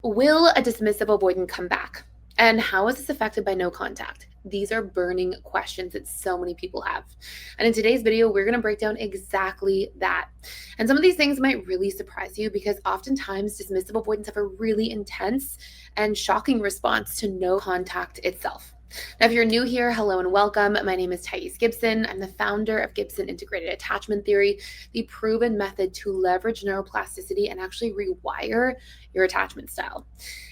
Will a dismissive avoidant come back? And how is this affected by no contact? These are burning questions that so many people have. And in today's video, we're going to break down exactly that. And some of these things might really surprise you because oftentimes dismissive avoidants have a really intense and shocking response to no contact itself. Now, if you're new here, hello and welcome. My name is Gibson. I'm the founder of Gibson Integrated Attachment Theory, the proven method to leverage neuroplasticity and actually rewire your attachment style.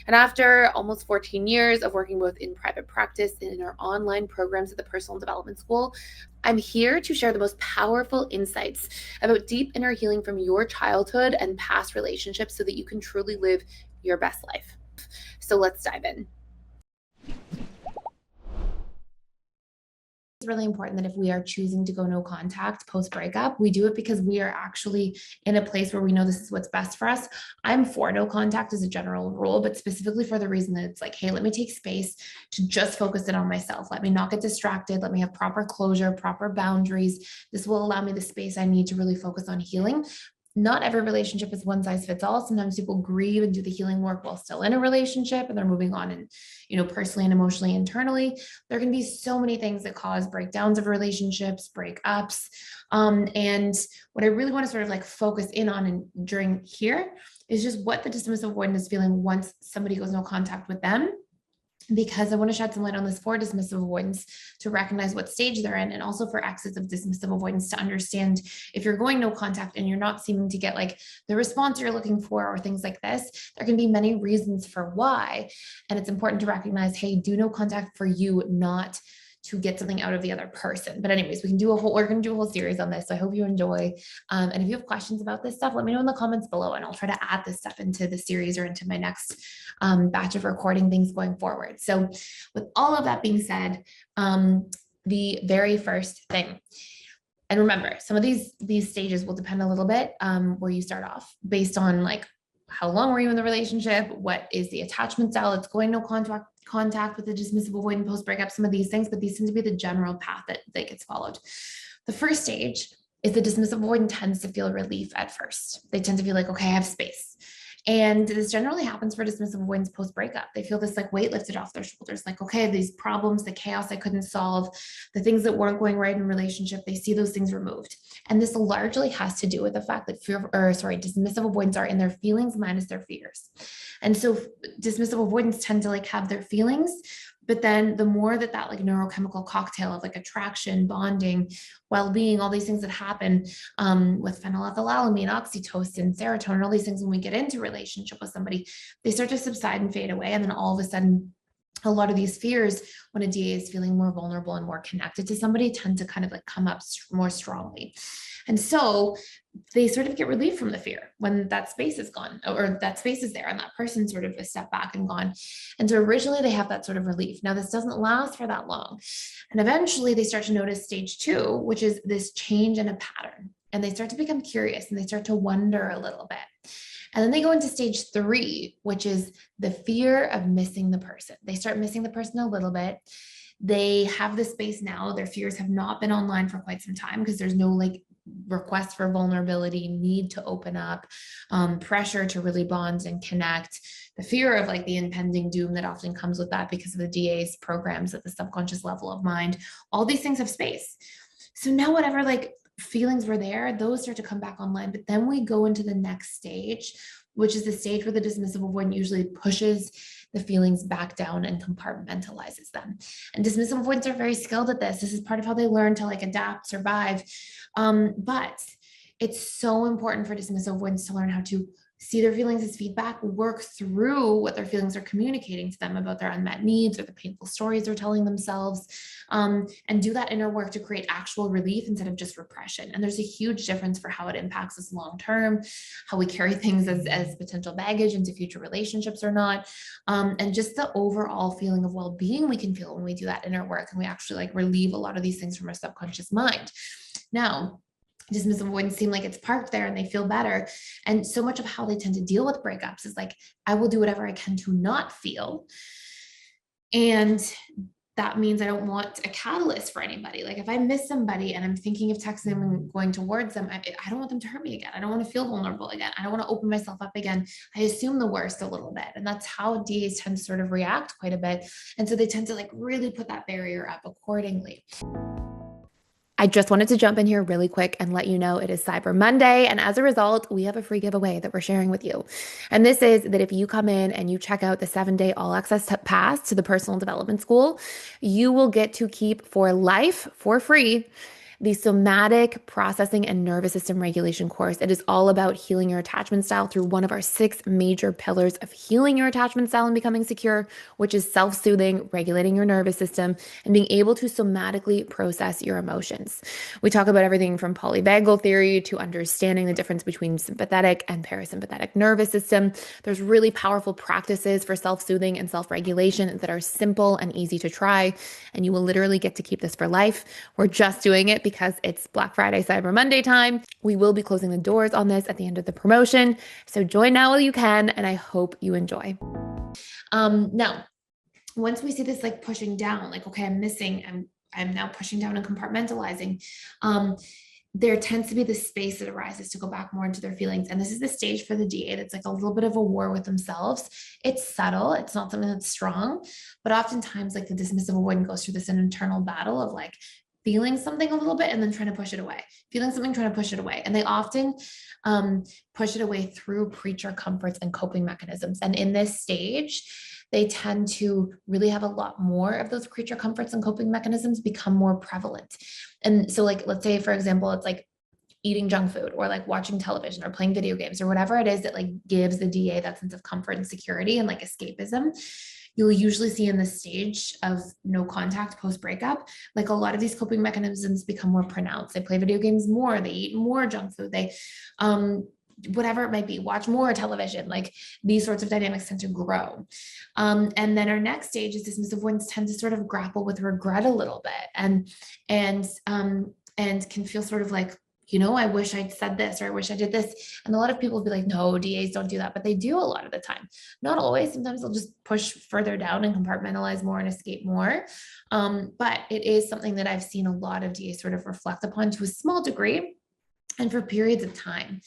And after almost 14 years of working both in private practice and in our online programs at the Personal Development School, I'm here to share the most powerful insights about deep inner healing from your childhood and past relationships so that you can truly live your best life. So let's dive in. It's really important that if we are choosing to go no contact post breakup, we do it because we are actually in a place where we know this is what's best for us. I'm for no contact as a general rule, but specifically for the reason that it's like, hey, let me take space to just focus in on myself. Let me not get distracted. Let me have proper closure, proper boundaries. This will allow me the space I need to really focus on healing. Not every relationship is one size fits all. Sometimes people grieve and do the healing work while still in a relationship and they're moving on and, personally and emotionally, internally. There can be so many things that cause breakdowns of relationships, breakups. And what I really want to sort of like focus in on and during here is just what the dismissive avoidant is feeling once somebody goes no contact with them, because I want to shed some light on this for dismissive avoidance to recognize what stage they're in, and also for exes of dismissive avoidance to understand if you're going no contact and you're not seeming to get like the response you're looking for or things like this, there can be many reasons for why. And it's important to recognize, hey, do no contact for you, not to get something out of the other person. But anyways, we're going to do a whole series on this. So I hope you enjoy. And if you have questions about this stuff, let me know in the comments below and I'll try to add this stuff into the series or into my next batch of recording things going forward. So with all of that being said, the very first thing, and remember, some of these stages will depend a little bit where you start off based on like how long were you in the relationship, what is the attachment style that's going no contact with the dismissive avoidant post breakup, some of these things, but these tend to be the general path that gets followed. The first stage is the dismissive avoidant tends to feel relief at first. They tend to feel like, okay, I have space. And this generally happens for dismissive avoidants post breakup. They feel this like weight lifted off their shoulders, like, okay, these problems, the chaos I couldn't solve, the things that weren't going right in relationship, they see those things removed. And this largely has to do with the fact that dismissive avoidants are in their feelings minus their fears. And so dismissive avoidants tend to like have their feelings, but then the more that like neurochemical cocktail of like attraction, bonding, well-being, all these things that happen with phenylethylamine, oxytocin, serotonin, all these things, when we get into relationship with somebody, they start to subside and fade away. And then all of a sudden, a lot of these fears, when a DA is feeling more vulnerable and more connected to somebody, tend to kind of like come up more strongly. And so they sort of get relief from the fear when that space is gone, or that space is there and that person sort of is stepped back and gone. And so originally they have that sort of relief. Now this doesn't last for that long. And eventually they start to notice stage 2, which is this change in a pattern. And they start to become curious and they start to wonder a little bit. And then they go into stage 3, which is the fear of missing the person. They start missing the person a little bit. They have the space now. Their fears have not been online for quite some time because there's no like request for vulnerability, need to open up, pressure to really bond and connect, the fear of like the impending doom that often comes with that because of the DA's programs at the subconscious level of mind. All these things have space. So now whatever like feelings were there, those start to come back online. But then we go into the next stage, which is the stage where the dismissive avoidant usually pushes the feelings back down and compartmentalizes them. And dismissive avoidants are very skilled at this. This is part of how they learn to like adapt, survive. But it's so important for dismissive avoidants to learn how to see their feelings as feedback, work through what their feelings are communicating to them about their unmet needs or the painful stories they're telling themselves, and do that inner work to create actual relief instead of just repression. And there's a huge difference for how it impacts us long-term, how we carry things as potential baggage into future relationships or not, and just the overall feeling of well-being we can feel when we do that inner work and we actually like relieve a lot of these things from our subconscious mind. Now, dismissive avoidants seem like it's parked there and they feel better. And so much of how they tend to deal with breakups is like, I will do whatever I can to not feel. And that means I don't want a catalyst for anybody. Like if I miss somebody and I'm thinking of texting them and going towards them, I don't want them to hurt me again. I don't want to feel vulnerable again. I don't want to open myself up again. I assume the worst a little bit. And that's how DAs tend to sort of react quite a bit. And so they tend to like really put that barrier up accordingly. I just wanted to jump in here really quick and let you know it is Cyber Monday. And as a result, we have a free giveaway that we're sharing with you. And this is that if you come in and you check out the 7-day all access pass to the personal development school, you will get to keep for life for free the Somatic Processing and Nervous System Regulation course. It is all about healing your attachment style through one of our 6 major pillars of healing your attachment style and becoming secure, which is self-soothing, regulating your nervous system, and being able to somatically process your emotions. We talk about everything from polyvagal theory to understanding the difference between sympathetic and parasympathetic nervous system. There's really powerful practices for self-soothing and self-regulation that are simple and easy to try, and you will literally get to keep this for life. We're just doing it because it's Black Friday, Cyber Monday time. We will be closing the doors on this at the end of the promotion. So join now while you can, and I hope you enjoy. Now, once we see this like pushing down, like, okay, I'm missing, I'm now pushing down and compartmentalizing. There tends to be this space that arises to go back more into their feelings. And this is the stage for the DA that's like a little bit of a war with themselves. It's subtle. It's not something that's strong, but oftentimes like the dismissive avoidant goes through this internal battle of like feeling something a little bit and then trying to push it away, feeling something, trying to push it away. And they often push it away through creature comforts and coping mechanisms. And in this stage, they tend to really have a lot more of those creature comforts and coping mechanisms become more prevalent. And so like, let's say, for example, it's like eating junk food or like watching television or playing video games or whatever it is that like gives the DA that sense of comfort and security and like escapism. You'll usually see in the stage of no contact post breakup, like a lot of these coping mechanisms become more pronounced. They play video games more, they eat more junk food, they, whatever it might be, watch more television, like these sorts of dynamics tend to grow. And then our next stage is dismissive avoidants tend to sort of grapple with regret a little bit and can feel sort of like, you know, I wish I'd said this, or I wish I did this. And a lot of people will be like, no, DAs don't do that, but they do a lot of the time. Not always. Sometimes they'll just push further down and compartmentalize more and escape more. But it is something that I've seen a lot of DAs sort of reflect upon to a small degree and for periods of time.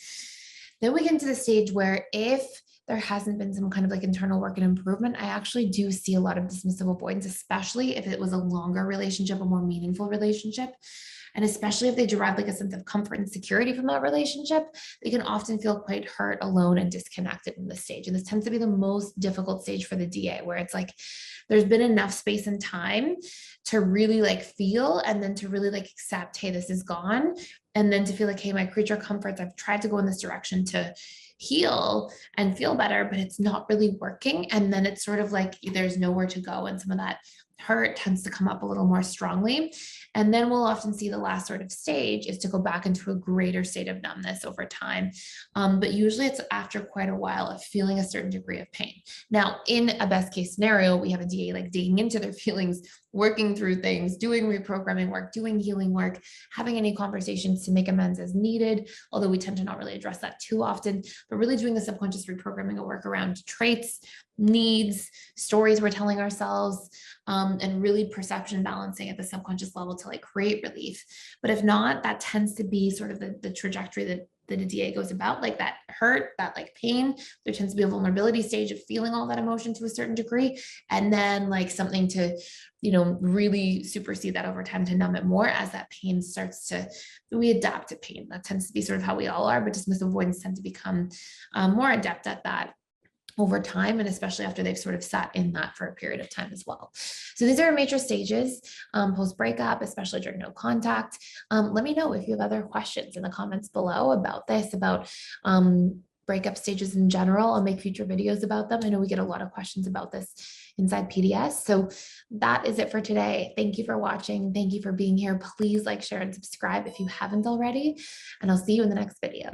Then we get into the stage where if there hasn't been some kind of like internal work and improvement, I actually do see a lot of dismissive avoidance, especially if it was a longer relationship, a more meaningful relationship. And especially if they derive like a sense of comfort and security from that relationship, they can often feel quite hurt, alone, and disconnected in this stage. And this tends to be the most difficult stage for the DA, where it's like there's been enough space and time to really like feel and then to really like accept, hey, this is gone. And then to feel like, hey, my creature comforts, I've tried to go in this direction to heal and feel better, but it's not really working. And then it's sort of like there's nowhere to go. And some of that hurt tends to come up a little more strongly. And then we'll often see the last sort of stage is to go back into a greater state of numbness over time. But usually it's after quite a while of feeling a certain degree of pain. Now, in a best case scenario, we have a DA like digging into their feelings, working through things, doing reprogramming work, doing healing work, having any conversations to make amends as needed, although we tend to not really address that too often, but really doing the subconscious reprogramming of work around traits, needs, stories we're telling ourselves, and really perception balancing at the subconscious level to like create relief. But if not, that tends to be sort of the trajectory that a DA goes about, like that hurt, that like pain. There tends to be a vulnerability stage of feeling all that emotion to a certain degree, and then like something to, you know, really supersede that over time to numb it more as that pain starts to, we adapt to pain. That tends to be sort of how we all are, but dismissive avoidants tend to become more adept at that over time, and especially after they've sort of sat in that for a period of time as well. So these are major stages post breakup, especially during no contact. Let me know if you have other questions in the comments below about this, about breakup stages in general. I'll make future videos about them. I know we get a lot of questions about this inside PDS. So that is it for today. Thank you for watching. Thank you for being here. Please like, share, and subscribe if you haven't already, and I'll see you in the next video.